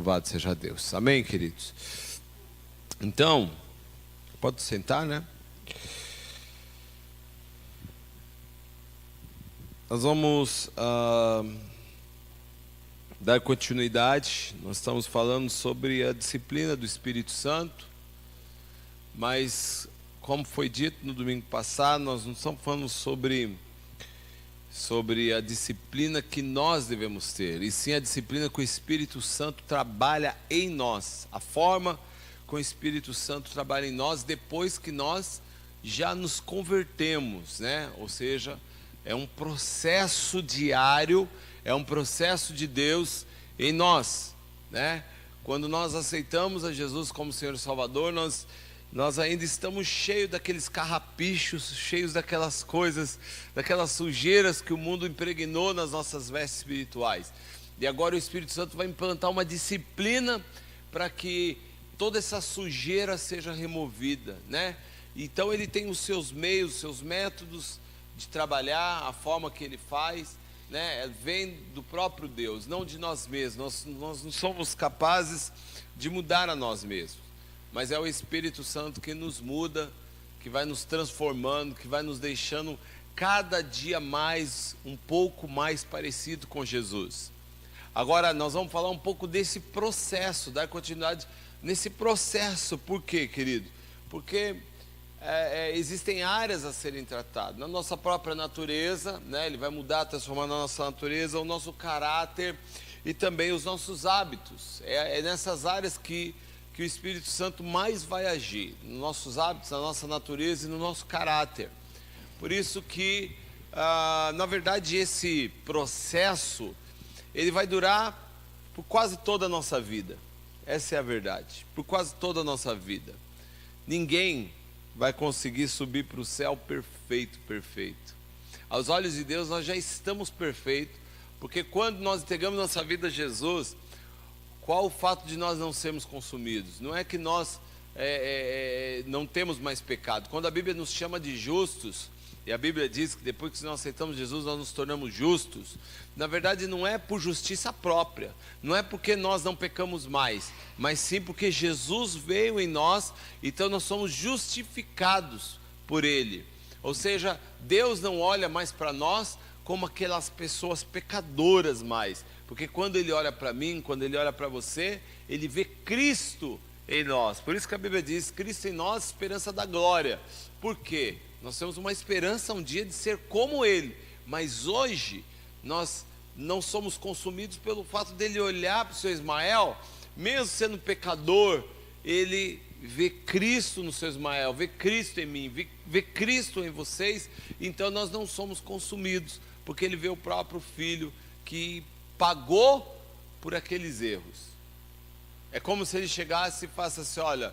Louvado seja Deus. Amém, queridos? Então, pode sentar, né? Nós vamos dar continuidade. Nós estamos falando sobre a disciplina do Espírito Santo, mas, como foi dito no domingo passado, nós não estamos falando sobre a disciplina que nós devemos ter, e sim a disciplina que o Espírito Santo trabalha em nós, a forma que o Espírito Santo trabalha em nós depois que nós já nos convertemos, né? Ou seja, é um processo diário, é um processo de Deus em nós, né? Quando nós aceitamos a Jesus como Senhor e Salvador, nós ainda estamos cheios daqueles carrapichos, cheios daquelas coisas, daquelas sujeiras que o mundo impregnou nas nossas vestes espirituais. E agora o Espírito Santo vai implantar uma disciplina para que toda essa sujeira seja removida, né? Então ele tem os seus meios, os seus métodos de trabalhar, a forma que ele faz, né? Vem do próprio Deus, não de nós mesmos. Nós não somos capazes de mudar a nós mesmos, mas é o Espírito Santo que nos muda, que vai nos transformando, que vai nos deixando cada dia mais, um pouco mais parecido com Jesus. Agora nós vamos falar um pouco desse processo, dar continuidade nesse processo. Por quê, querido? Porque existem áreas a serem tratadas. Na nossa própria natureza, né? Ele vai mudar, transformar na nossa natureza, o nosso caráter e também os nossos hábitos. É nessas áreas que o Espírito Santo mais vai agir, nos nossos hábitos, na nossa natureza e no nosso caráter. Por isso que, na verdade, esse processo, ele vai durar por quase toda a nossa vida. Essa é a verdade, por quase toda a nossa vida. Ninguém vai conseguir subir para o céu perfeito. Aos olhos de Deus, nós já estamos perfeitos, porque quando nós entregamos nossa vida a Jesus, qual o fato de nós não sermos consumidos? Não é que nós não temos mais pecado. Quando a Bíblia nos chama de justos, e a Bíblia diz que depois que nós aceitamos Jesus, nós nos tornamos justos, na verdade não é por justiça própria, não é porque nós não pecamos mais, mas sim porque Jesus veio em nós, então nós somos justificados por Ele. Ou seja, Deus não olha mais para nós como aquelas pessoas pecadoras mais, porque quando Ele olha para mim, quando Ele olha para você, Ele vê Cristo em nós. Por isso que a Bíblia diz, Cristo em nós, esperança da glória. Por quê? Nós temos uma esperança um dia de ser como Ele, mas hoje nós não somos consumidos pelo fato dele olhar para o seu Ismael, mesmo sendo pecador, ele vê Cristo no seu Ismael, vê Cristo em mim, vê Cristo em vocês, então nós não somos consumidos, porque ele vê o próprio Filho que pagou por aqueles erros. É como se ele chegasse e falasse assim, olha,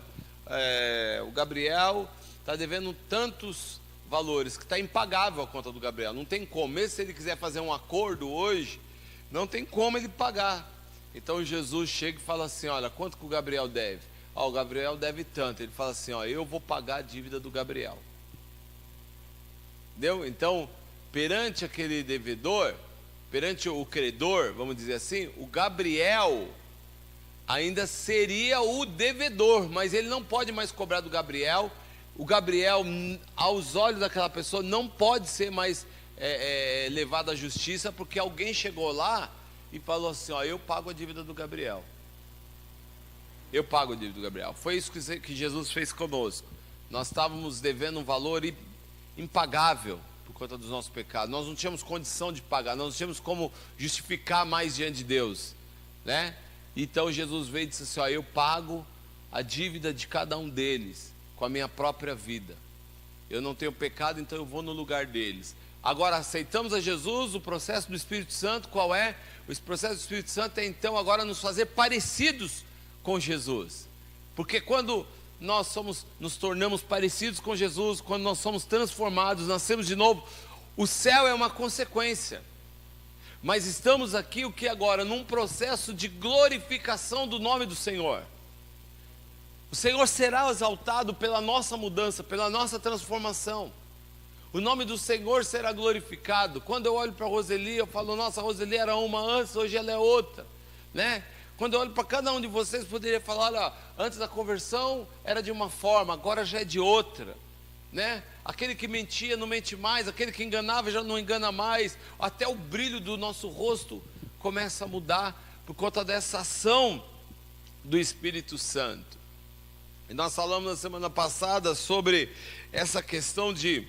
o Gabriel está devendo tantos valores, que está impagável a conta do Gabriel, não tem como, mesmo se ele quiser fazer um acordo hoje, não tem como ele pagar. Então Jesus chega e fala assim, olha, quanto que o Gabriel deve? O Gabriel deve tanto. Ele fala assim, eu vou pagar a dívida do Gabriel. Entendeu? Então, perante aquele devedor, perante o credor, vamos dizer assim, o Gabriel ainda seria o devedor, mas ele não pode mais cobrar do Gabriel. O Gabriel, aos olhos daquela pessoa, não pode ser mais levado à justiça, porque alguém chegou lá e falou assim, eu pago a dívida do Gabriel. Eu pago a dívida do Gabriel. Foi isso que Jesus fez conosco. Nós estávamos devendo um valor impagável por conta dos nossos pecados. Nós não tínhamos condição de pagar, nós não tínhamos como justificar mais diante de Deus, né? Então Jesus veio e disse assim, eu pago a dívida de cada um deles com a minha própria vida. Eu não tenho pecado, então eu vou no lugar deles. Agora aceitamos a Jesus, o processo do Espírito Santo, qual é? O processo do Espírito Santo é então agora nos fazer parecidos com Jesus. Porque quando nós nos tornamos parecidos com Jesus, quando nós somos transformados, nascemos de novo, o céu é uma consequência. Mas estamos aqui o que agora? Num processo de glorificação do nome do Senhor. O Senhor será exaltado pela nossa mudança, pela nossa transformação. O nome do Senhor será glorificado. Quando eu olho para a Roseli, eu falo, nossa, a Roseli era uma antes, hoje ela é outra, né? Quando eu olho para cada um de vocês, poderia falar, olha, antes da conversão era de uma forma, agora já é de outra, né? Aquele que mentia não mente mais, aquele que enganava já não engana mais, até o brilho do nosso rosto começa a mudar por conta dessa ação do Espírito Santo. E nós falamos na semana passada sobre essa questão de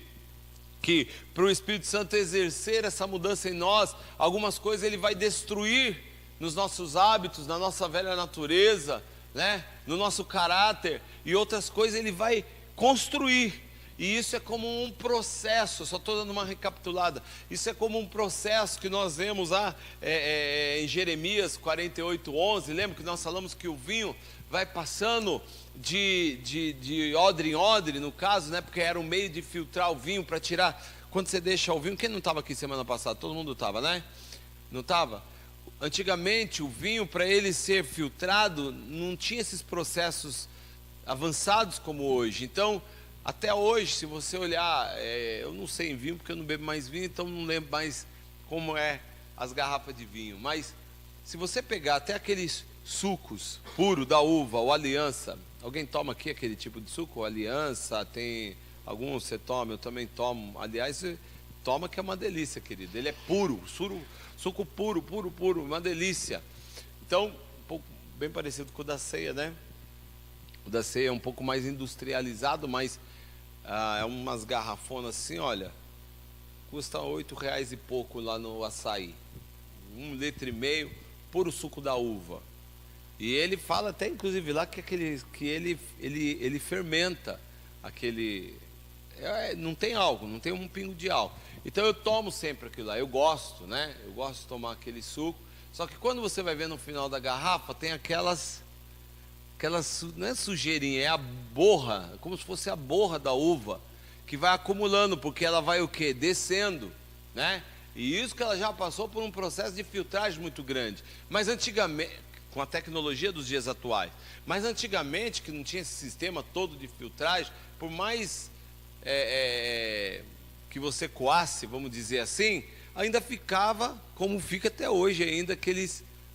que para o Espírito Santo exercer essa mudança em nós, algumas coisas ele vai destruir nos nossos hábitos, na nossa velha natureza, né? No nosso caráter, e outras coisas ele vai construir. E isso é como um processo, só estou dando uma recapitulada, isso é como um processo que nós vemos lá em Jeremias 48:11, lembra que nós falamos que o vinho vai passando de odre em odre, no caso, né? Porque era um meio de filtrar o vinho para tirar, quando você deixa o vinho, quem não estava aqui semana passada? Todo mundo estava, né? Não estava? Antigamente o vinho, para ele ser filtrado, não tinha esses processos avançados como hoje. Então, até hoje, se você olhar, eu não sei em vinho, porque eu não bebo mais vinho, então não lembro mais como é as garrafas de vinho. Mas, se você pegar até aqueles sucos puros da uva, ou aliança, alguém toma aqui aquele tipo de suco? Aliança, tem alguns você toma, eu também tomo. Aliás, toma que é uma delícia, querido. Ele é puro, suco puro, uma delícia. Então, um pouco, bem parecido com o da ceia, né? O da ceia é um pouco mais industrializado, mas é umas garrafonas assim, olha, custa R$8 e pouco lá no açaí, 1,5 litro, puro suco da uva. E ele fala até inclusive lá que ele fermenta aquele, não tem álcool, não tem um pingo de álcool. Então eu tomo sempre aquilo lá, eu gosto, né? Eu gosto de tomar aquele suco. Só que quando você vai ver no final da garrafa, tem aquelas não é sujeirinha, é a borra, como se fosse a borra da uva, que vai acumulando, porque ela vai o quê? Descendo, né? E isso que ela já passou por um processo de filtragem muito grande. Mas antigamente, com a tecnologia dos dias atuais, mas antigamente, que não tinha esse sistema todo de filtragem, por mais que você coasse, vamos dizer assim, ainda ficava como fica até hoje ainda,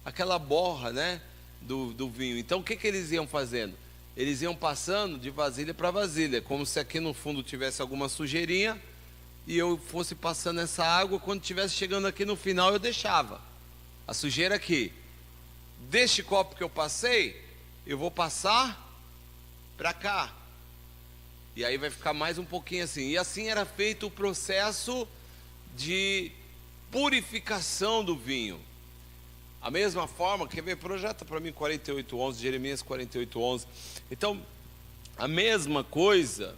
aquela borra, né? Do vinho. Então o que eles iam fazendo? Eles iam passando de vasilha para vasilha, como se aqui no fundo tivesse alguma sujeirinha, e eu fosse passando essa água, quando estivesse chegando aqui no final eu deixava a sujeira aqui. Deste copo que eu passei, eu vou passar para cá, e aí vai ficar mais um pouquinho assim. E assim era feito o processo de purificação do vinho. A mesma forma, quer ver? Projeta para mim 48:11, Jeremias 48:11. Então, a mesma coisa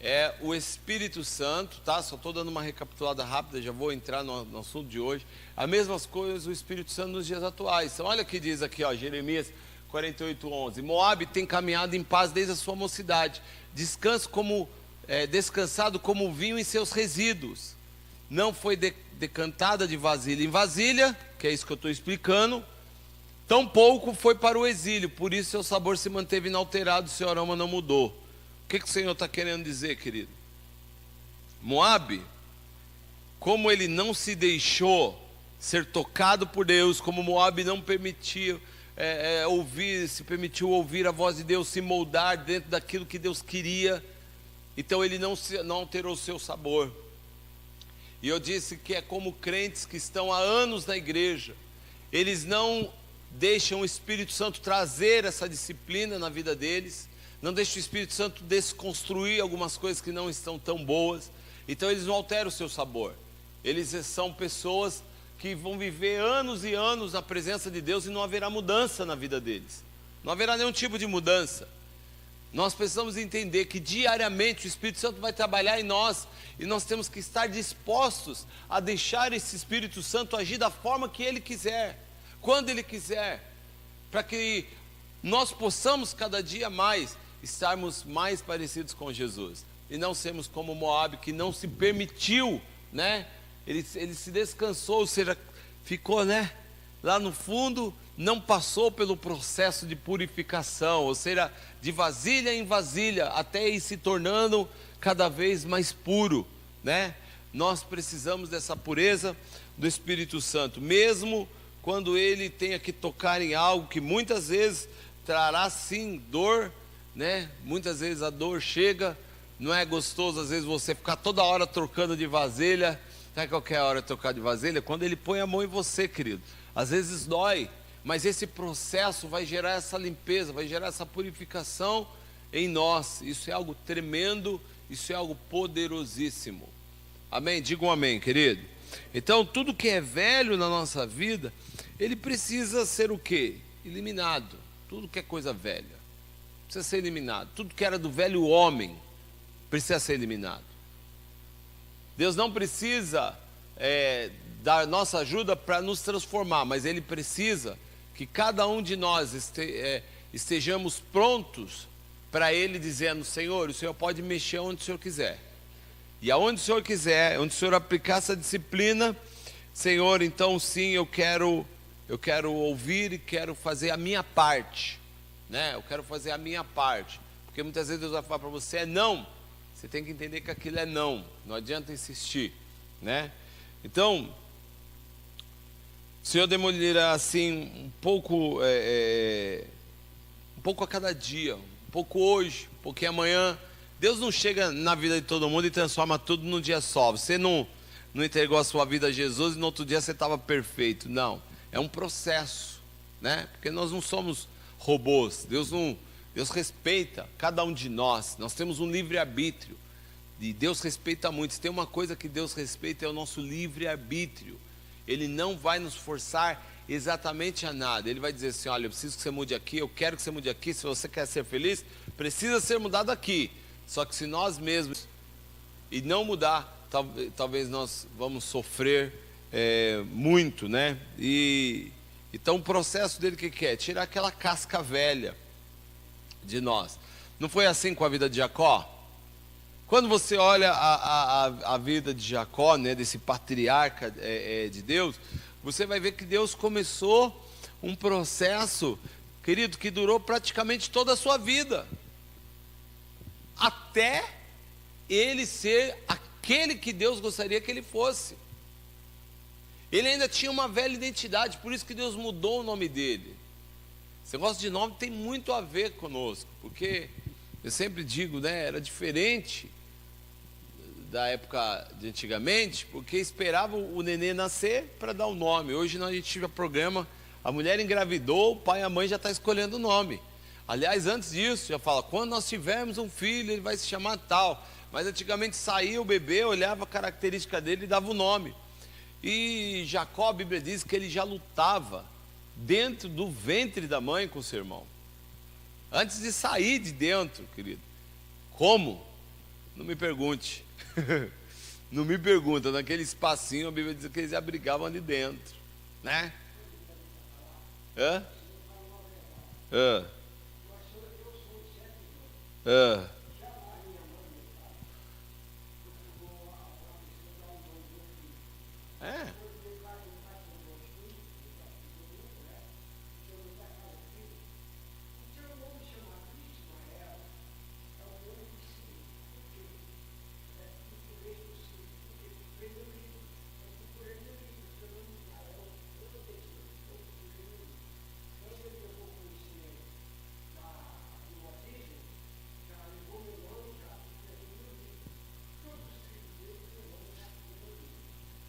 é o Espírito Santo, tá? Só estou dando uma recapitulada rápida, já vou entrar no assunto de hoje. A mesma coisa o Espírito Santo nos dias atuais. Então, olha o que diz aqui, ó, Jeremias 48:11. Moabe tem caminhado em paz desde a sua mocidade, descansado como vinho em seus resíduos. Não foi decantada de vasilha em vasilha, que é isso que eu estou explicando, tampouco foi para o exílio, por isso seu sabor se manteve inalterado, seu aroma não mudou. O que o Senhor está querendo dizer, querido? Moabe, como ele não se deixou ser tocado por Deus, como Moabe não permitiu se permitiu ouvir a voz de Deus, se moldar dentro daquilo que Deus queria, então ele não alterou o seu sabor. E eu disse que é como crentes que estão há anos na igreja, eles não deixam o Espírito Santo trazer essa disciplina na vida deles, não deixam o Espírito Santo desconstruir algumas coisas que não estão tão boas, então eles não alteram o seu sabor. Eles são pessoas que vão viver anos e anos na presença de Deus e não haverá mudança na vida deles, não haverá nenhum tipo de mudança. Nós precisamos entender que diariamente o Espírito Santo vai trabalhar em nós, e nós temos que estar dispostos a deixar esse Espírito Santo agir da forma que Ele quiser, quando Ele quiser, para que nós possamos cada dia mais estarmos mais parecidos com Jesus, e não sermos como Moabe, que não se permitiu, né? Ele se descansou, ou seja, ficou, né, lá no fundo, não passou pelo processo de purificação, ou seja, de vasilha em vasilha, até ir se tornando cada vez mais puro, né? Nós precisamos dessa pureza do Espírito Santo, mesmo quando ele tenha que tocar em algo que muitas vezes trará sim dor, né? Muitas vezes a dor chega, não é gostoso às vezes você ficar toda hora trocando de vasilha, não é qualquer hora trocar de vasilha, quando ele põe a mão em você, querido, às vezes dói, mas esse processo vai gerar essa limpeza, vai gerar essa purificação em nós. Isso é algo tremendo, isso é algo poderosíssimo. Amém? Diga um amém, querido. Então, tudo que é velho na nossa vida, ele precisa ser o quê? Eliminado. Tudo que é coisa velha precisa ser eliminado. Tudo que era do velho homem precisa ser eliminado. Deus não precisa dar nossa ajuda para nos transformar, mas Ele precisa que cada um de nós estejamos prontos para Ele, dizendo: Senhor, o Senhor pode mexer onde o Senhor quiser. E aonde o Senhor quiser, onde o Senhor aplicar essa disciplina, Senhor, então sim, eu quero ouvir e quero fazer a minha parte, né? Eu quero fazer a minha parte, porque muitas vezes Deus vai falar para você: é não. Você tem que entender que aquilo é não, não adianta insistir, né? Então, o Senhor demolirá assim um pouco a cada dia, um pouco hoje, um pouquinho amanhã. Deus não chega na vida de todo mundo e transforma tudo num dia só. Você não entregou a sua vida a Jesus e no outro dia você estava perfeito. Não, é um processo, né? Porque nós não somos robôs. Deus respeita cada um de nós. Nós temos um livre-arbítrio. E Deus respeita muito. Se tem uma coisa que Deus respeita, é o nosso livre-arbítrio. Ele não vai nos forçar exatamente a nada. Ele vai dizer assim: olha, eu preciso que você mude aqui, eu quero que você mude aqui. Se você quer ser feliz, precisa ser mudado aqui. Só que se nós mesmos e não mudar, talvez nós vamos sofrer muito, né? Então o processo dele que é? Tirar aquela casca velha de nós. Não foi assim com a vida de Jacó? Quando você olha a vida de Jacó, né, desse patriarca de Deus, você vai ver que Deus começou um processo, querido, que durou praticamente toda a sua vida, até ele ser aquele que Deus gostaria que ele fosse. Ele ainda tinha uma velha identidade, por isso que Deus mudou o nome dele. Esse negócio de nome tem muito a ver conosco, porque eu sempre digo, né, era diferente da época de antigamente, porque esperava o nenê nascer para dar o nome. Hoje a gente tive programa, a mulher engravidou, o pai e a mãe já está escolhendo o nome. Aliás, antes disso, já fala: quando nós tivermos um filho, ele vai se chamar tal. Mas antigamente saía o bebê, olhava a característica dele e dava o nome. E Jacó, a Bíblia diz que ele já lutava dentro do ventre da mãe com seu irmão, antes de sair de dentro, querido. Como? Não me pergunte. Não me pergunta. Naquele espacinho, a Bíblia diz que eles abrigavam ali dentro, né? Hã? Hã? Hã? É.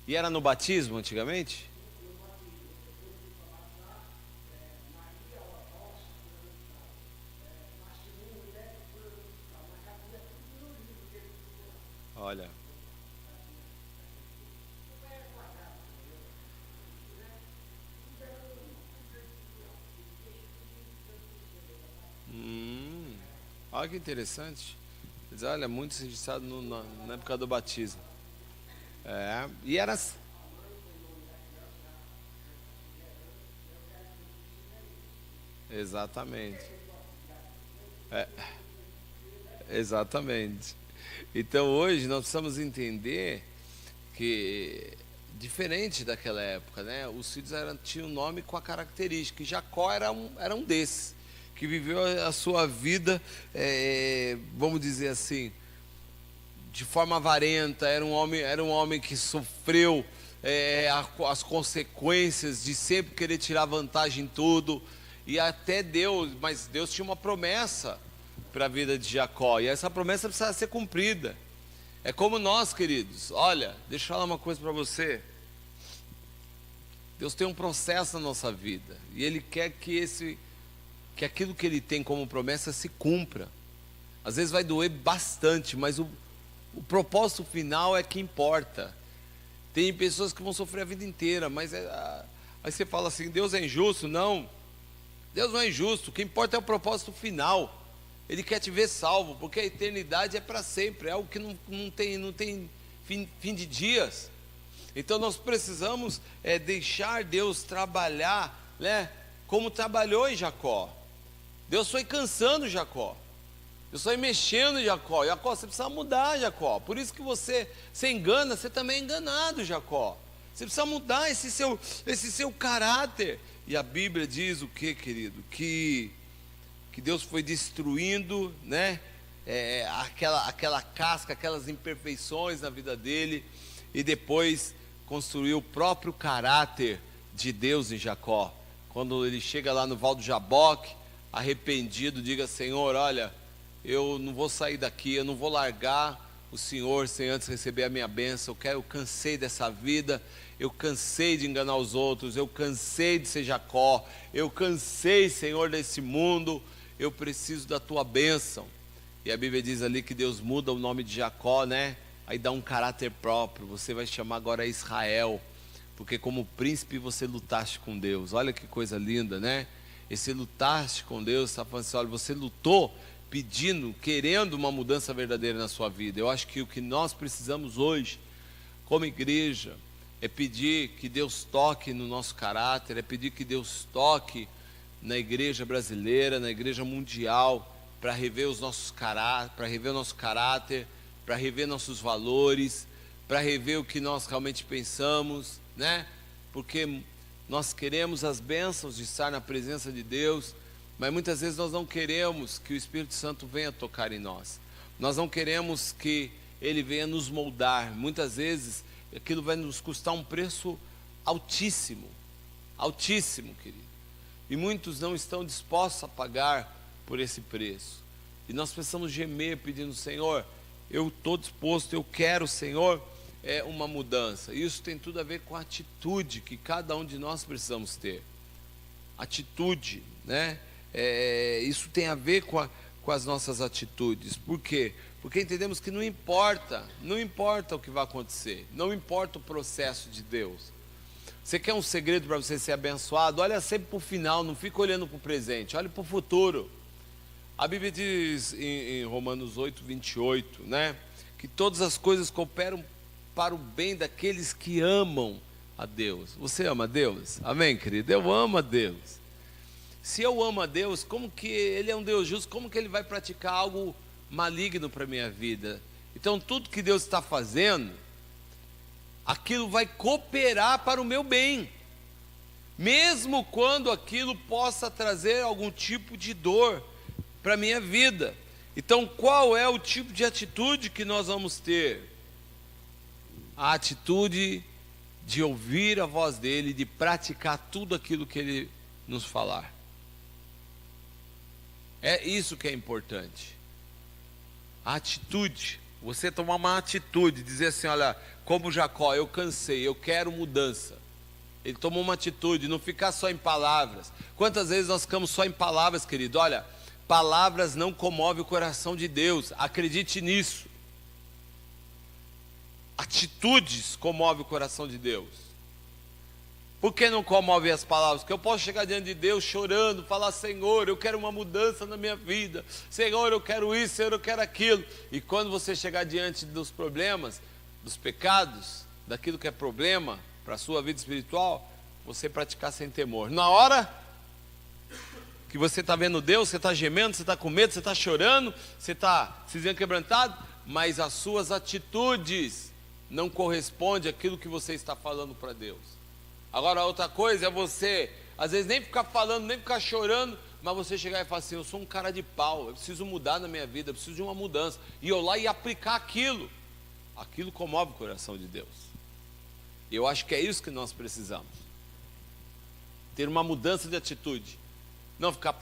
E era no batismo antigamente? Olha. Olha que interessante. Diz, olha, muito registrado na época do batismo. E era. Exatamente. Exatamente. Então hoje nós precisamos entender que, diferente daquela época, né, os filhos tinham um nome com a característica, e Jacó era um desses, que viveu a sua vida, vamos dizer assim, de forma avarenta. Era um homem que sofreu as consequências de sempre querer tirar vantagem em tudo. E até Deus, mas Deus tinha uma promessa para a vida de Jacó, e essa promessa precisava ser cumprida. É como nós, queridos. Olha, deixa eu falar uma coisa para você. Deus tem um processo na nossa vida, e Ele quer que aquilo que Ele tem como promessa se cumpra. Às vezes vai doer bastante, mas o propósito final é que importa. Tem pessoas que vão sofrer a vida inteira, mas aí você fala assim, Deus é injusto? Não, Deus não é injusto. O que importa é o propósito final. Ele quer te ver salvo, porque a eternidade é para sempre, é algo que não tem fim de dias. Então nós precisamos deixar Deus trabalhar, né, como trabalhou em Jacó. Deus foi cansando Jacó, Deus foi mexendo em Jacó. Jacó, você precisa mudar, Jacó. Por isso que você engana, você também é enganado, Jacó. Você precisa mudar esse seu caráter. E a Bíblia diz o que, querido? Que Deus foi destruindo, né, aquela casca, aquelas imperfeições na vida dele, e depois construiu o próprio caráter de Deus em Jacó. Quando ele chega lá no Val do Jaboque, arrependido, diga: Senhor, olha, eu não vou sair daqui, eu não vou largar o Senhor sem antes receber a minha bênção. Eu cansei dessa vida, eu cansei de enganar os outros, eu cansei de ser Jacó, eu cansei, Senhor, desse mundo, eu preciso da tua bênção. E a Bíblia diz ali que Deus muda o nome de Jacó, né? Aí dá um caráter próprio. Você vai chamar agora Israel, porque como príncipe você lutaste com Deus. Olha que coisa linda, né? Esse lutaste com Deus, está falando assim, olha, você lutou pedindo, querendo uma mudança verdadeira na sua vida. Eu acho que o que nós precisamos hoje, como igreja, é pedir que Deus toque no nosso caráter, é pedir que Deus toque na igreja brasileira, na igreja mundial, para rever os nossos para rever o nosso caráter, para rever nossos valores, para rever o que nós realmente pensamos, né? Porque nós queremos as bênçãos de estar na presença de Deus, mas muitas vezes nós não queremos que o Espírito Santo venha tocar em nós. Nós não queremos que Ele venha nos moldar. Muitas vezes aquilo vai nos custar um preço altíssimo, altíssimo, querido. E muitos não estão dispostos a pagar por esse preço. E nós precisamos gemer pedindo: Senhor, eu estou disposto, eu quero, Senhor, uma mudança. Isso tem tudo a ver com a atitude que cada um de nós precisamos ter. Atitude, né? Isso tem a ver com as nossas atitudes. Por quê? Porque entendemos que não importa o que vai acontecer, não importa o processo de Deus. Você quer um segredo para você ser abençoado? Olha sempre para o final, não fica olhando para o presente, olha para o futuro. A Bíblia diz em Romanos 8, 28, né, que todas as coisas cooperam para o bem daqueles que amam a Deus. Você ama a Deus? Amém, querido? Eu amo a Deus. Se eu amo a Deus, como que Ele é um Deus justo, como que Ele vai praticar algo maligno para a minha vida? Então tudo que Deus está fazendo, aquilo vai cooperar para o meu bem, mesmo quando aquilo possa trazer algum tipo de dor para a minha vida. Então qual é o tipo de atitude que nós vamos ter? A atitude de ouvir a voz dEle, de praticar tudo aquilo que Ele nos falar. É isso que é importante. A atitude, você tomar uma atitude, dizer assim, olha, como Jacó, eu cansei, eu quero mudança. Ele tomou uma atitude, não ficar só em palavras. Quantas vezes nós ficamos só em palavras, querido? Olha, palavras não comovem o coração de Deus, acredite nisso. Atitudes comovem o coração de Deus. Por que não comove as palavras? Porque eu posso chegar diante de Deus chorando, falar: Senhor, eu quero uma mudança na minha vida, Senhor, eu quero isso, Senhor, eu quero aquilo. E quando você chegar diante dos problemas, dos pecados, daquilo que é problema para a sua vida espiritual, você praticar sem temor. Na hora que você está vendo Deus, você está gemendo, você está com medo, você está chorando, você está se dizendo quebrantado, mas as suas atitudes não correspondem àquilo que você está falando para Deus. Agora, outra coisa é você, às vezes, nem ficar falando, nem ficar chorando, mas você chegar e falar assim: eu sou um cara de pau, eu preciso mudar na minha vida, eu preciso de uma mudança. E eu lá e aplicar aquilo. Aquilo comove o coração de Deus. Eu acho que é isso que nós precisamos. Ter uma mudança de atitude. Não ficar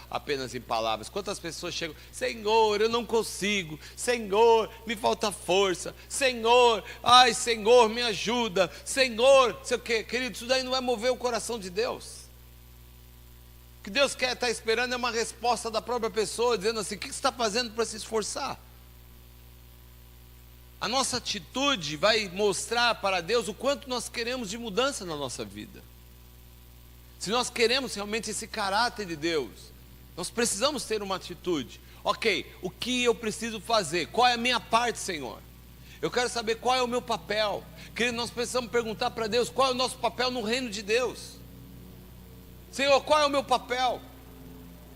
apenas em palavras. Quantas pessoas chegam: Senhor, eu não consigo. Senhor, me falta força. Senhor, ai Senhor, me ajuda. Senhor, sei o quê. Querido, isso daí não vai mover o coração de Deus. O que Deus quer estar esperando é uma resposta da própria pessoa, dizendo assim: o que você está fazendo para se esforçar? A nossa atitude vai mostrar para Deus o quanto nós queremos de mudança na nossa vida. Se nós queremos realmente esse caráter de Deus, nós precisamos ter uma atitude. Ok, o que eu preciso fazer? Qual é a minha parte, Senhor? Eu quero saber qual é o meu papel. Querido, nós precisamos perguntar para Deus qual é o nosso papel no reino de Deus. Senhor, qual é o meu papel?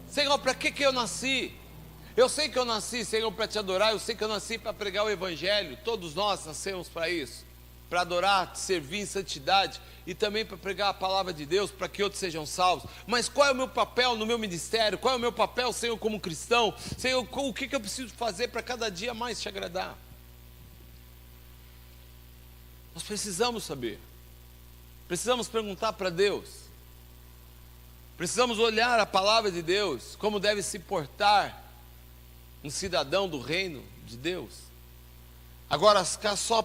Senhor, para que eu nasci? Eu sei que eu nasci, Senhor, para te adorar. Eu sei que eu nasci para pregar o Evangelho. Todos nós nascemos para isso, para adorar, te servir em santidade e também para pregar a palavra de Deus, para que outros sejam salvos. Mas qual é o meu papel no meu ministério? Qual é o meu papel, Senhor, como cristão? Senhor, o que eu preciso fazer para cada dia mais te agradar? Nós precisamos saber. Precisamos perguntar para Deus. Precisamos olhar a palavra de Deus, como deve se portar um cidadão do reino de Deus. Agora, ficar só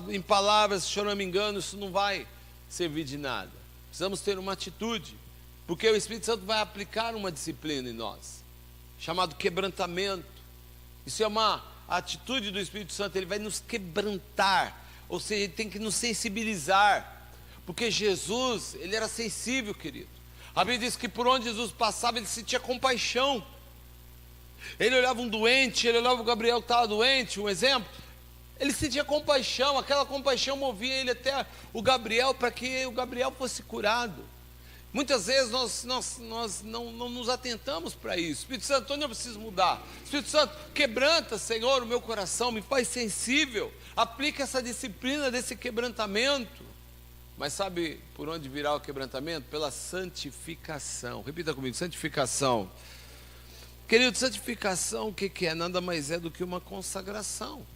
em palavras, se eu não me engano, isso não vai servir de nada. Precisamos ter uma atitude, porque o Espírito Santo vai aplicar uma disciplina em nós, chamado quebrantamento. Isso é uma atitude do Espírito Santo, ele vai nos quebrantar, ou seja, ele tem que nos sensibilizar, porque Jesus, ele era sensível, querido. A Bíblia diz que por onde Jesus passava, ele sentia compaixão. Ele olhava um doente, ele olhava o Gabriel que estava doente, um exemplo. Ele sentia compaixão, aquela compaixão movia ele até o Gabriel, para que o Gabriel fosse curado. Muitas vezes nós não nos atentamos para isso. Espírito Santo, onde eu preciso mudar? Espírito Santo, quebranta, Senhor, o meu coração, me faz sensível. Aplica essa disciplina desse quebrantamento. Mas sabe por onde virá o quebrantamento? Pela santificação. Repita comigo: santificação. Querido, santificação, o que é? Nada mais é do que uma consagração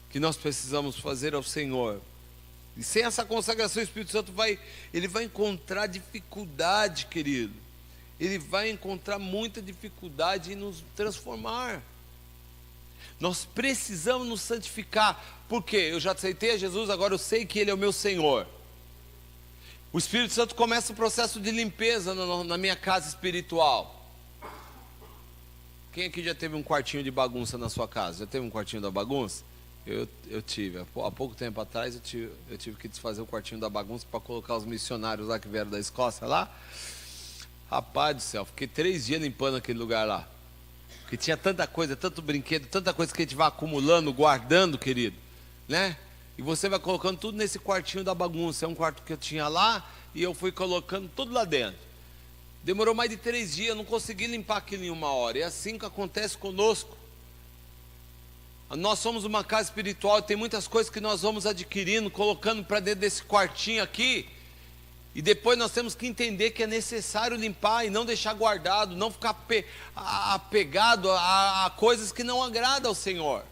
que nós precisamos fazer ao Senhor. E sem essa consagração, o Espírito Santo ele vai encontrar dificuldade, querido. Ele vai encontrar muita dificuldade em nos transformar. Nós precisamos nos santificar. Por quê? Eu já aceitei a Jesus, agora eu sei que Ele é o meu Senhor. O Espírito Santo começa o processo de limpeza na minha casa espiritual. Quem aqui já teve um quartinho de bagunça na sua casa? Já teve um quartinho da bagunça? Eu tive. Há pouco tempo atrás eu tive que desfazer o quartinho da bagunça para colocar os missionários lá que vieram da Escócia lá. Rapaz do céu, fiquei 3 dias limpando aquele lugar lá. Porque tinha tanta coisa, tanto brinquedo, tanta coisa que a gente vai acumulando, guardando, querido, né? E você vai colocando tudo nesse quartinho da bagunça. É um quarto que eu tinha lá e eu fui colocando tudo lá dentro. Demorou mais de 3 dias, eu não consegui limpar aquilo em 1 hora. É assim que acontece conosco. Nós somos uma casa espiritual e tem muitas coisas que nós vamos adquirindo, colocando para dentro desse quartinho aqui. E depois nós temos que entender que é necessário limpar e não deixar guardado, não ficar apegado a coisas que não agradam ao Senhor.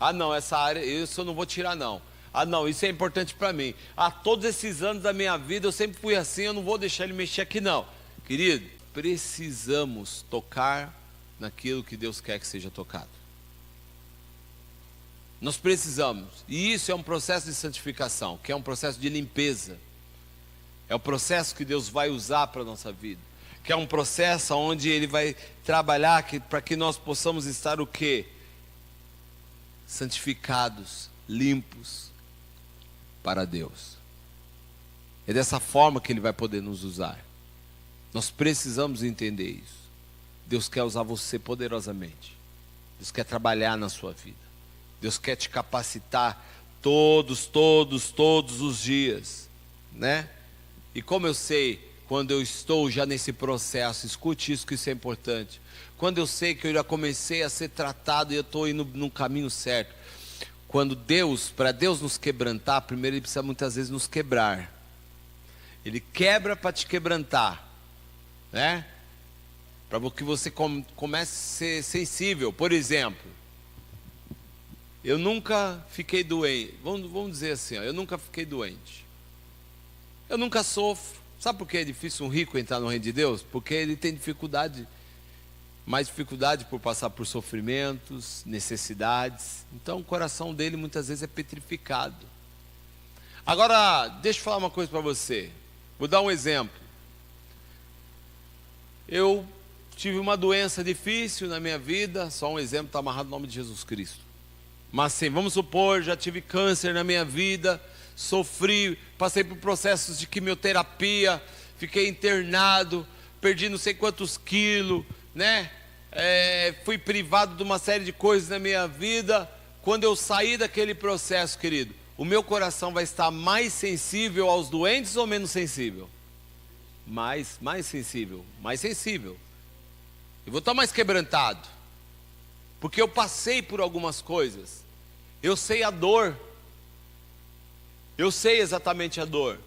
Ah não, essa área, isso eu não vou tirar não. Ah não, isso é importante para mim. Ah, todos esses anos da minha vida eu sempre fui assim, eu não vou deixar ele mexer aqui não. Querido, precisamos tocar naquilo que Deus quer que seja tocado. Nós precisamos, e isso é um processo de santificação, que é um processo de limpeza. É o processo que Deus vai usar para a nossa vida, que é um processo onde Ele vai trabalhar para que nós possamos estar o quê? Santificados, limpos para Deus. É dessa forma que Ele vai poder nos usar. Nós precisamos entender isso. Deus quer usar você poderosamente. Deus quer trabalhar na sua vida. Deus quer te capacitar todos os dias, né? E como eu sei, quando eu estou já nesse processo, escute isso que isso é importante. Quando eu sei que eu já comecei a ser tratado e eu estou indo no caminho certo. Para Deus nos quebrantar, primeiro Ele precisa muitas vezes nos quebrar. Ele quebra para te quebrantar, né? Para que você comece a ser sensível. Por exemplo, Eu nunca fiquei doente. Vamos dizer assim, ó, eu nunca fiquei doente. Eu nunca sofro. Sabe por que é difícil um rico entrar no reino de Deus? Porque ele tem dificuldade, mais dificuldade por passar por sofrimentos, necessidades. Então o coração dele muitas vezes é petrificado. Agora, deixa eu falar uma coisa para você. Vou dar um exemplo. Eu tive uma doença difícil na minha vida, só um exemplo, está amarrado no nome de Jesus Cristo. Mas sim, vamos supor, já tive câncer na minha vida, sofri, passei por processos de quimioterapia, fiquei internado, perdi não sei quantos quilos, né? Fui privado de uma série de coisas na minha vida. Quando eu sair daquele processo, querido, o meu coração vai estar mais sensível aos doentes ou menos sensível? Mais sensível, mais sensível. Eu vou estar mais quebrantado, porque eu passei por algumas coisas. Eu sei a dor. Eu sei exatamente a dor.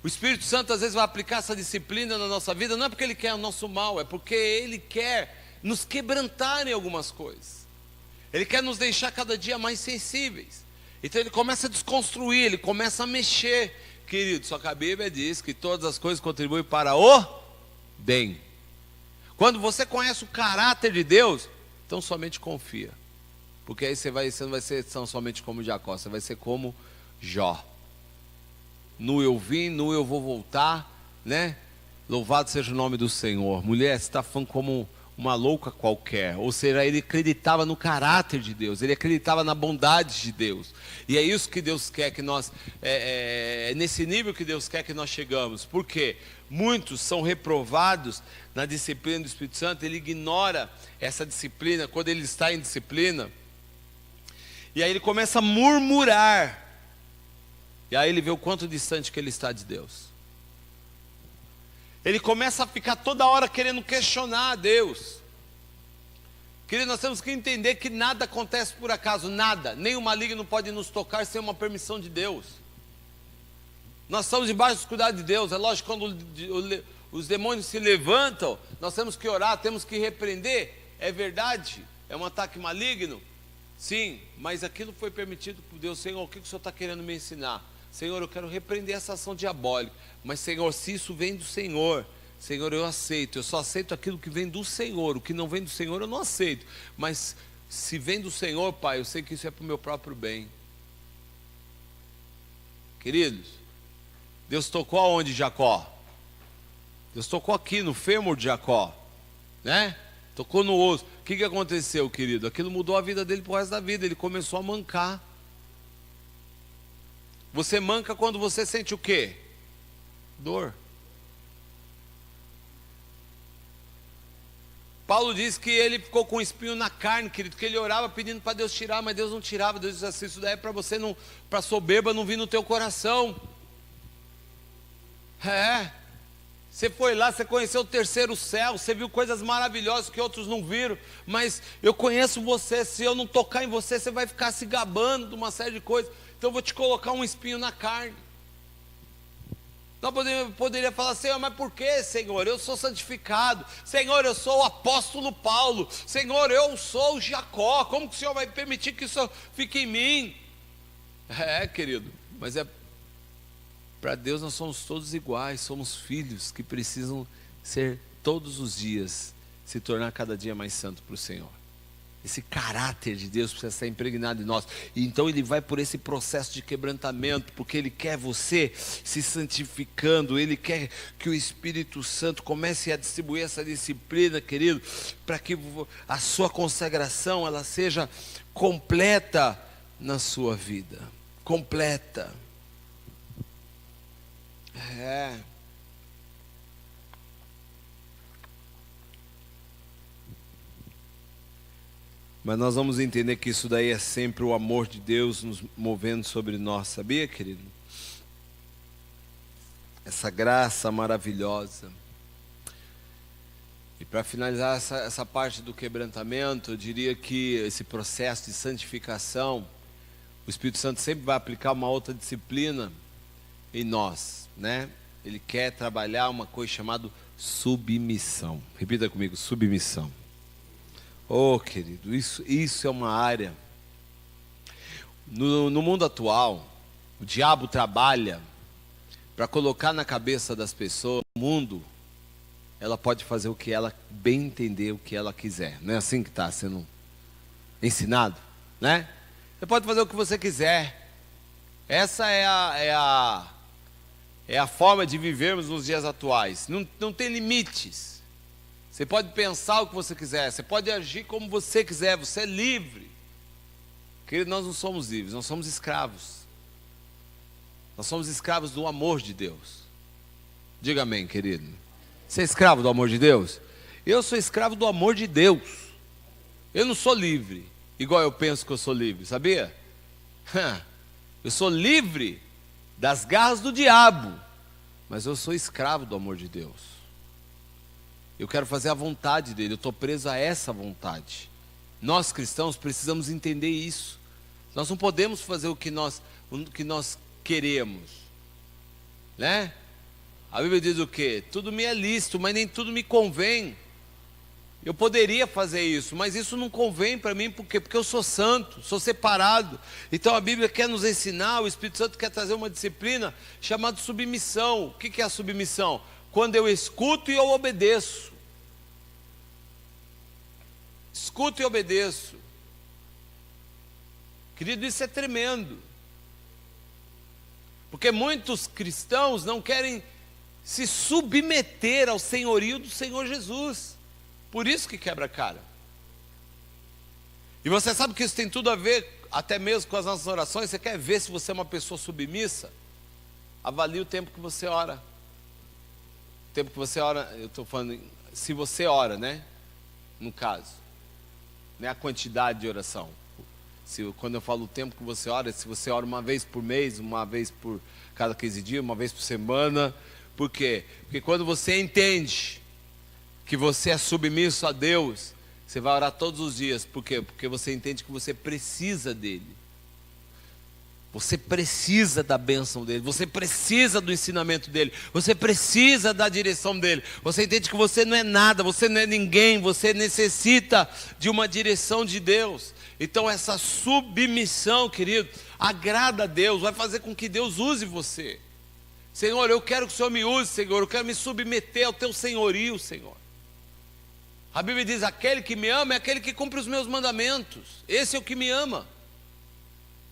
O Espírito Santo às vezes vai aplicar essa disciplina na nossa vida, não é porque Ele quer o nosso mal, é porque Ele quer nos quebrantar em algumas coisas. Ele quer nos deixar cada dia mais sensíveis. Então Ele começa a desconstruir, Ele começa a mexer. Querido, só que a Bíblia diz que todas as coisas contribuem para o bem. Quando você conhece o caráter de Deus, então somente confia. Porque aí você não vai ser tão somente como Jacó, você vai ser como Jó. Nu eu vim, nu eu vou voltar, né? Louvado seja o nome do Senhor. Mulher, você está falando como uma louca qualquer. Ou seja, ele acreditava no caráter de Deus, ele acreditava na bondade de Deus. E é isso que Deus quer que nós, nesse nível que Deus quer que nós chegamos. Por quê? Muitos são reprovados na disciplina do Espírito Santo, ele ignora essa disciplina, quando ele está em disciplina, e aí ele começa a murmurar, e aí ele vê o quanto distante que ele está de Deus. Ele começa a ficar toda hora querendo questionar a Deus. Querido, nós temos que entender que nada acontece por acaso, nada, nem o maligno pode nos tocar sem uma permissão de Deus. Nós estamos debaixo dos cuidados de Deus. É lógico, quando os demônios se levantam, nós temos que orar, temos que repreender. É verdade, é um ataque maligno. Sim, mas aquilo foi permitido por Deus. Senhor, o que o Senhor está querendo me ensinar? Senhor, eu quero repreender essa ação diabólica. Mas Senhor, se isso vem do Senhor, Senhor, eu aceito. Eu só aceito aquilo que vem do Senhor. O que não vem do Senhor eu não aceito. Mas se vem do Senhor, Pai, eu sei que isso é para o meu próprio bem. Queridos, Deus tocou aonde, Jacó? Deus tocou aqui no fêmur de Jacó, né? Tocou no osso. O que aconteceu, querido? Aquilo mudou a vida dele pro resto da vida. Ele começou a mancar. Você manca quando você sente o quê? Dor. Paulo diz que ele ficou com um espinho na carne, querido, que ele orava pedindo para Deus tirar, mas Deus não tirava. Deus disse assim: isso daí é para você não, para soberba não vir no teu coração. Você foi lá, você conheceu o terceiro céu, você viu coisas maravilhosas que outros não viram, mas eu conheço você, se eu não tocar em você, você vai ficar se gabando de uma série de coisas, então eu vou te colocar um espinho na carne. Nós poderia falar: Senhor, mas por que, Senhor? Eu sou santificado. Senhor, eu sou o apóstolo Paulo. Senhor, eu sou o Jacó. Como que o Senhor vai permitir que isso fique em mim? Querido, mas para Deus nós somos todos iguais, somos filhos que precisam ser todos os dias, se tornar cada dia mais santo para o Senhor. Esse caráter de Deus precisa ser impregnado em nós. E então Ele vai por esse processo de quebrantamento, porque Ele quer você se santificando. Ele quer que o Espírito Santo comece a distribuir essa disciplina, querido, para que a sua consagração ela seja completa na sua vida. Completa. Mas nós vamos entender que isso daí é sempre o amor de Deus nos movendo sobre nós, sabia, querido? Essa graça maravilhosa. E para finalizar essa parte do quebrantamento, eu diria que esse processo de santificação, o Espírito Santo sempre vai aplicar uma outra disciplina em nós, né? Ele quer trabalhar uma coisa chamada submissão. Repita comigo: submissão. Oh, querido, isso é uma área No mundo atual, o diabo trabalha para colocar na cabeça das pessoas, o mundo, ela pode fazer o que ela bem entender, o que ela quiser. Não é assim que está sendo ensinado, né? Você pode fazer o que você quiser. Essa é a forma de vivermos nos dias atuais. Não tem limites. Você pode pensar o que você quiser, você pode agir como você quiser, você é livre. Querido, nós não somos livres, nós somos escravos. Nós somos escravos do amor de Deus. Diga amém, querido. Você é escravo do amor de Deus? Eu sou escravo do amor de Deus. Eu não sou livre, igual eu penso que eu sou livre, sabia? Eu sou livre das garras do diabo, mas eu sou escravo do amor de Deus. Eu quero fazer a vontade dele, eu estou preso a essa vontade. Nós cristãos precisamos entender isso. Nós não podemos fazer o que nós queremos, né? A Bíblia diz o quê? Tudo me é lícito, mas nem tudo me convém. Eu poderia fazer isso, mas isso não convém para mim, por quê? Porque eu sou santo, sou separado. Então a Bíblia quer nos ensinar, o Espírito Santo quer trazer uma disciplina chamada submissão. O que é a submissão? Quando eu escuto e eu obedeço. Escuto e obedeço. Querido, isso é tremendo. Porque muitos cristãos não querem se submeter ao senhorio do Senhor Jesus. Por isso que quebra a cara. E você sabe que isso tem tudo a ver, até mesmo com as nossas orações. Você quer ver se você é uma pessoa submissa? Avalie o tempo que você ora. O tempo que você ora, eu estou falando, se você ora, né? No caso, não é a quantidade de oração. Quando eu falo o tempo que você ora, se você ora uma vez por mês, uma vez por cada 15 dias, uma vez por semana. Por quê? Porque quando você entende que você é submisso a Deus, você vai orar todos os dias. Por quê? Porque você entende que você precisa dele. Você precisa da bênção dele, você precisa do ensinamento dele, você precisa da direção dele. Você entende que você não é nada, você não é ninguém, você necessita de uma direção de Deus. Então essa submissão, querido, agrada a Deus, vai fazer com que Deus use você. Senhor, eu quero que o Senhor me use, Senhor, eu quero me submeter ao teu senhorio, Senhor. A Bíblia diz, aquele que me ama é aquele que cumpre os meus mandamentos. Esse é o que me ama.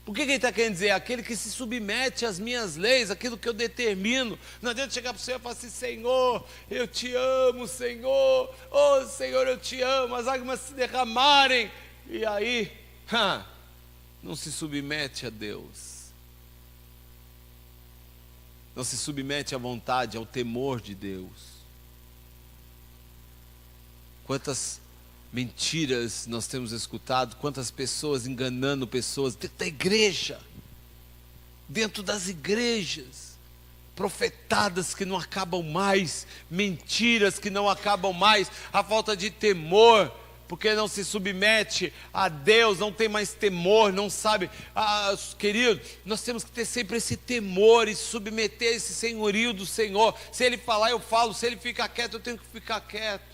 Por que ele está querendo dizer? Aquele que se submete às minhas leis, aquilo que eu determino. Não adianta chegar para o Senhor e falar assim, Senhor, eu te amo, Senhor. Oh, Senhor, eu te amo. As águas se derramarem. E aí, não se submete a Deus. Não se submete à vontade, ao temor de Deus. Quantas mentiras nós temos escutado, quantas pessoas enganando pessoas dentro da igreja, dentro das igrejas, profetadas que não acabam mais, mentiras que não acabam mais, a falta de temor, porque não se submete a Deus, não tem mais temor, não sabe. Querido, nós temos que ter sempre esse temor e submeter esse senhorio do Senhor. Se Ele falar, eu falo, se Ele ficar quieto, eu tenho que ficar quieto.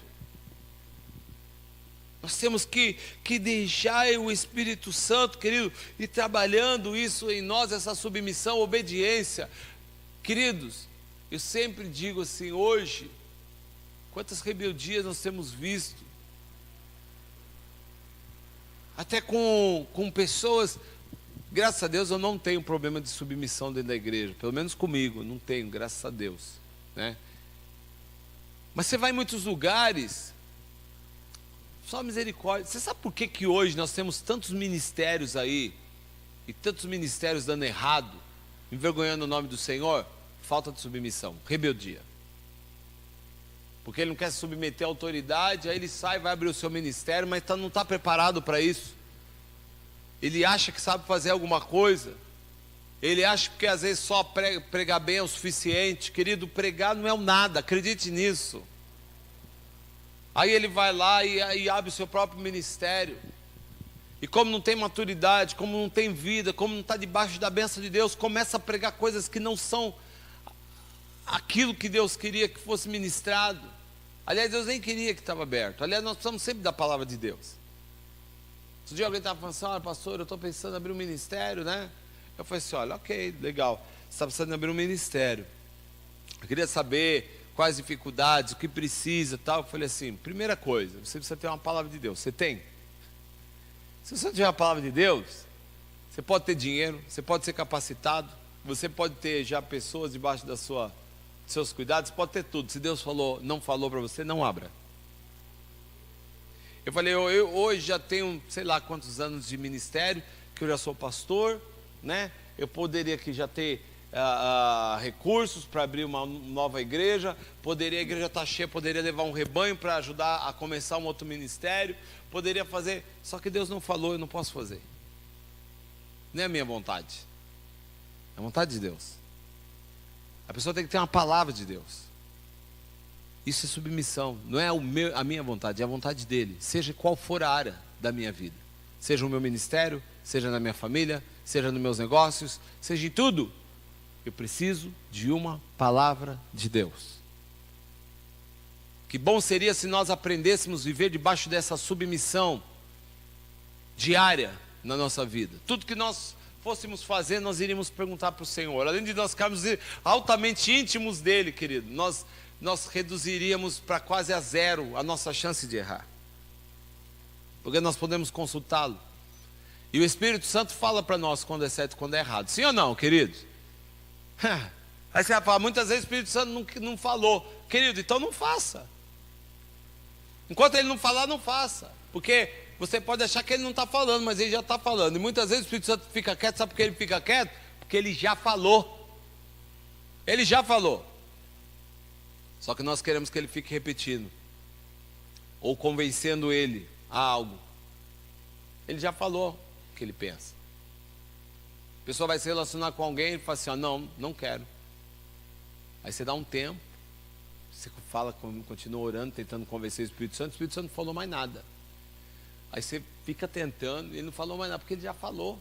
Nós temos que deixar o Espírito Santo, querido, ir trabalhando isso em nós, essa submissão, obediência. Queridos, eu sempre digo assim, hoje, quantas rebeldias nós temos visto, até com pessoas, graças a Deus eu não tenho problema de submissão dentro da igreja, pelo menos comigo, não tenho, graças a Deus, né? Mas você vai em muitos lugares, só misericórdia. Você sabe por que hoje nós temos tantos ministérios aí, e tantos ministérios dando errado, envergonhando o nome do Senhor? Falta de submissão, rebeldia. Porque ele não quer se submeter à autoridade, aí ele sai, vai abrir o seu ministério, mas não está preparado para isso. Ele acha que sabe fazer alguma coisa, ele acha que às vezes só pregar bem é o suficiente. Querido, pregar não é o nada, acredite nisso. Aí ele vai lá e abre o seu próprio ministério. E como não tem maturidade, como não tem vida, como não está debaixo da bênção de Deus, começa a pregar coisas que não são aquilo que Deus queria que fosse ministrado. Aliás, Deus nem queria que estava aberto. Aliás, nós precisamos sempre da palavra de Deus. Outro dia alguém estava falando assim, olha pastor, eu estou pensando em abrir um ministério, né? Eu falei assim, olha, ok, legal, você está pensando em abrir um ministério. Eu queria saber quais dificuldades, o que precisa e tal. Eu falei assim, primeira coisa, você precisa ter uma palavra de Deus. Você tem? Se você tiver a palavra de Deus, você pode ter dinheiro, você pode ser capacitado, você pode ter já pessoas debaixo dos seus cuidados, pode ter tudo. Se Deus não falou para você, não abra. Eu falei, eu hoje já tenho, sei lá quantos anos de ministério, que eu já sou pastor, né? Eu poderia aqui já ter recursos para abrir uma nova igreja, a igreja estar cheia, poderia levar um rebanho para ajudar a começar um outro ministério, poderia fazer, só que Deus não falou, eu não posso fazer. Não é a minha vontade, é a vontade de Deus. A pessoa tem que ter uma palavra de Deus. Isso é submissão, não é a minha vontade, é a vontade dele, seja qual for a área da minha vida, seja o meu ministério, seja na minha família, seja nos meus negócios, seja em tudo. Eu preciso de uma palavra de Deus. Que bom seria se nós aprendêssemos a viver debaixo dessa submissão diária na nossa vida. Tudo que nós fôssemos fazer, nós iríamos perguntar para o Senhor. Além de nós ficarmos altamente íntimos dele, querido, nós reduziríamos para quase a zero a nossa chance de errar. Porque nós podemos consultá-lo. E o Espírito Santo fala para nós quando é certo e quando é errado. Sim ou não, queridos? Aí você vai falar, muitas vezes o Espírito Santo não falou. Querido, então não faça. Enquanto ele não falar, não faça. Porque você pode achar que ele não está falando, mas ele já está falando. E muitas vezes o Espírito Santo fica quieto, sabe por que ele fica quieto? Porque ele já falou. Ele já falou. Só que nós queremos que ele fique repetindo. Ou convencendo ele a algo. Ele já falou o que ele pensa. A pessoa vai se relacionar com alguém e fala assim, não quero. Aí você dá um tempo, você fala, continua orando, tentando convencer o Espírito Santo não falou mais nada. Aí você fica tentando, e ele não falou mais nada, porque ele já falou.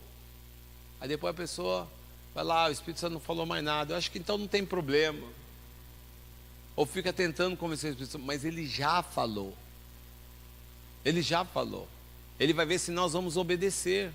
Aí depois a pessoa vai lá, o Espírito Santo não falou mais nada, eu acho que então não tem problema. Ou fica tentando convencer o Espírito Santo, mas ele já falou. Ele já falou. Ele vai ver se nós vamos obedecer.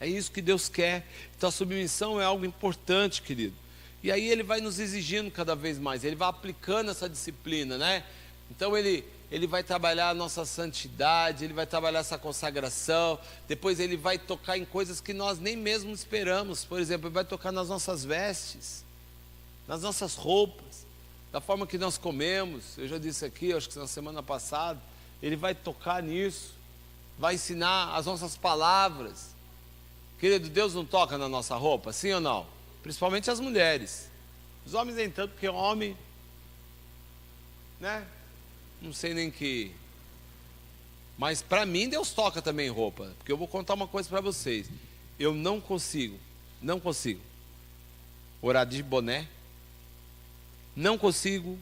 É isso que Deus quer. Então a submissão é algo importante, querido. E aí ele vai nos exigindo cada vez mais. Ele vai aplicando essa disciplina, né? Então ele vai trabalhar a nossa santidade, ele vai trabalhar essa consagração. Depois ele vai tocar em coisas que nós nem mesmo esperamos. Por exemplo, ele vai tocar nas nossas vestes, nas nossas roupas, da forma que nós comemos. Eu já disse aqui, acho que na semana passada. Ele vai tocar nisso, vai ensinar as nossas palavras. Querido, Deus não toca na nossa roupa, sim ou não? Principalmente as mulheres. Os homens nem tanto, porque homem, né? Não sei nem que. Mas para mim Deus toca também roupa. Porque eu vou contar uma coisa para vocês. Eu não consigo orar de boné. Não consigo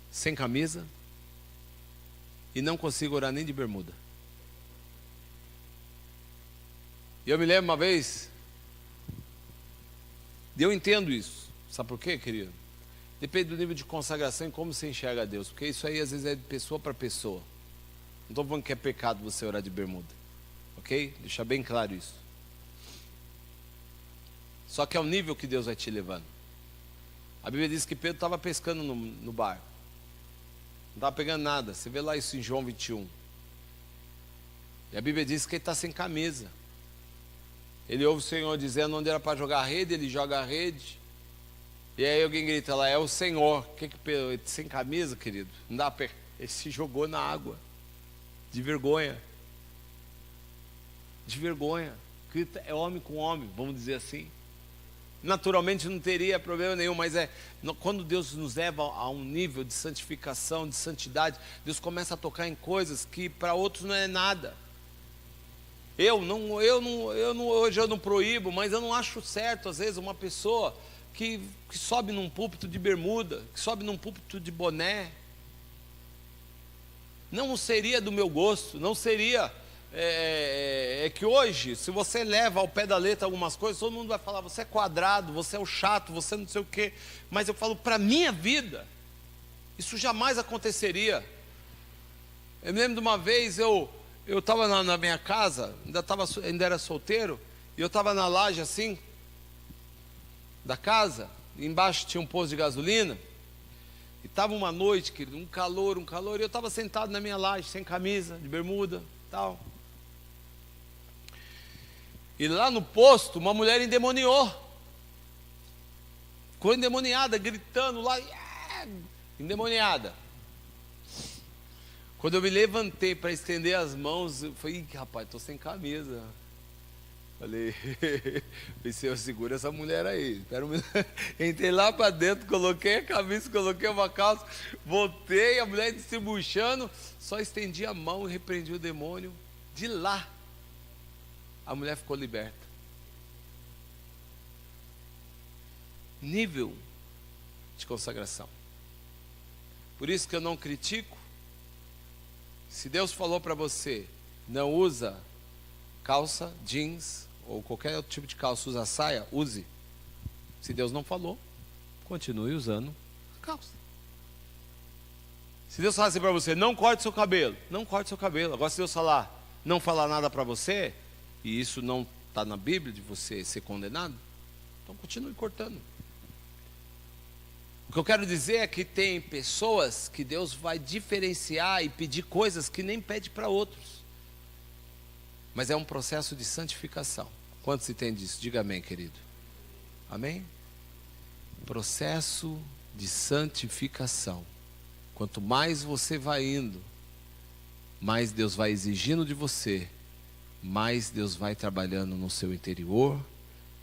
sem camisa. E não consigo orar nem de bermuda. E eu me lembro uma vez, e eu entendo isso. Sabe por quê, querido? Depende do nível de consagração e como você enxerga a Deus. Porque isso aí às vezes é de pessoa para pessoa. Não estou falando que é pecado você orar de bermuda. Ok? Deixa bem claro isso. Só que é o nível que Deus vai te levando. A Bíblia diz que Pedro estava pescando no barco. Não estava pegando nada. Você vê lá isso em João 21. E a Bíblia diz que ele está sem camisa. Ele ouve o Senhor dizendo onde era para jogar a rede, ele joga a rede. E aí alguém grita lá, é o Senhor. Que Pedro, sem camisa, querido? Não dá para. Ele se jogou na água. De vergonha. De vergonha. É homem com homem, vamos dizer assim. Naturalmente não teria problema nenhum, mas quando Deus nos leva a um nível de santificação, de santidade, Deus começa a tocar em coisas que para outros não é nada. Hoje eu não proíbo, mas eu não acho certo, às vezes, uma pessoa que sobe num púlpito de bermuda, que sobe num púlpito de boné. Não seria do meu gosto, não seria. É que hoje, se você leva ao pé da letra algumas coisas, todo mundo vai falar, você é quadrado, você é o chato, você não sei o quê. Mas eu falo, para a minha vida, isso jamais aconteceria. Eu me lembro de uma vez, eu eu estava na minha casa, ainda era solteiro, e eu estava na laje assim, da casa, embaixo tinha um posto de gasolina, e estava uma noite, querido, um calor, e eu estava sentado na minha laje, sem camisa, de bermuda, tal. E lá no posto, uma mulher endemoniou. Ficou endemoniada, gritando lá, endemoniada. Quando eu me levantei para estender as mãos, eu falei, rapaz, estou sem camisa. Falei, Senhor, segura essa mulher aí. Espera um minuto. Entrei lá para dentro, coloquei a camisa, coloquei uma calça, voltei, a mulher distribuindo, só estendi a mão e repreendi o demônio. De lá, a mulher ficou liberta. Nível de consagração. Por isso que eu não critico. Se Deus falou para você, não usa calça, jeans, ou qualquer outro tipo de calça, usa saia, use. Se Deus não falou, continue usando a calça. Se Deus falar assim para você, não corte seu cabelo, não corte seu cabelo. Agora se Deus falar, não falar nada para você, e isso não está na Bíblia de você ser condenado, então continue cortando. O que eu quero dizer é que tem pessoas que Deus vai diferenciar e pedir coisas que nem pede para outros. Mas é um processo de santificação. Quantos entendem disso? Diga amém, querido. Amém? Processo de santificação. Quanto mais você vai indo, mais Deus vai exigindo de você, mais Deus vai trabalhando no seu interior,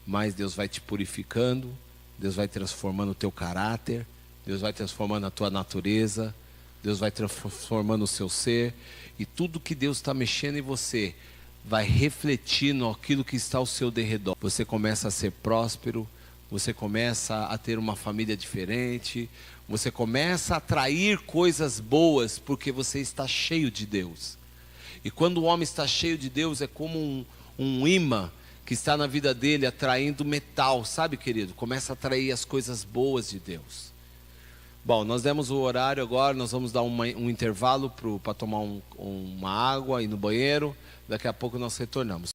mais Deus vai te purificando, Deus vai transformando o teu caráter, Deus vai transformando a tua natureza, Deus vai transformando o seu ser, e tudo que Deus está mexendo em você vai refletindo aquilo que está ao seu derredor. Você começa a ser próspero, você começa a ter uma família diferente, você começa a atrair coisas boas, porque você está cheio de Deus. E quando o homem está cheio de Deus, é como um imã que está na vida dele atraindo metal, sabe, querido? Começa a atrair as coisas boas de Deus. Bom, nós demos o horário agora, nós vamos dar um intervalo para tomar uma água e ir no banheiro. Daqui a pouco nós retornamos.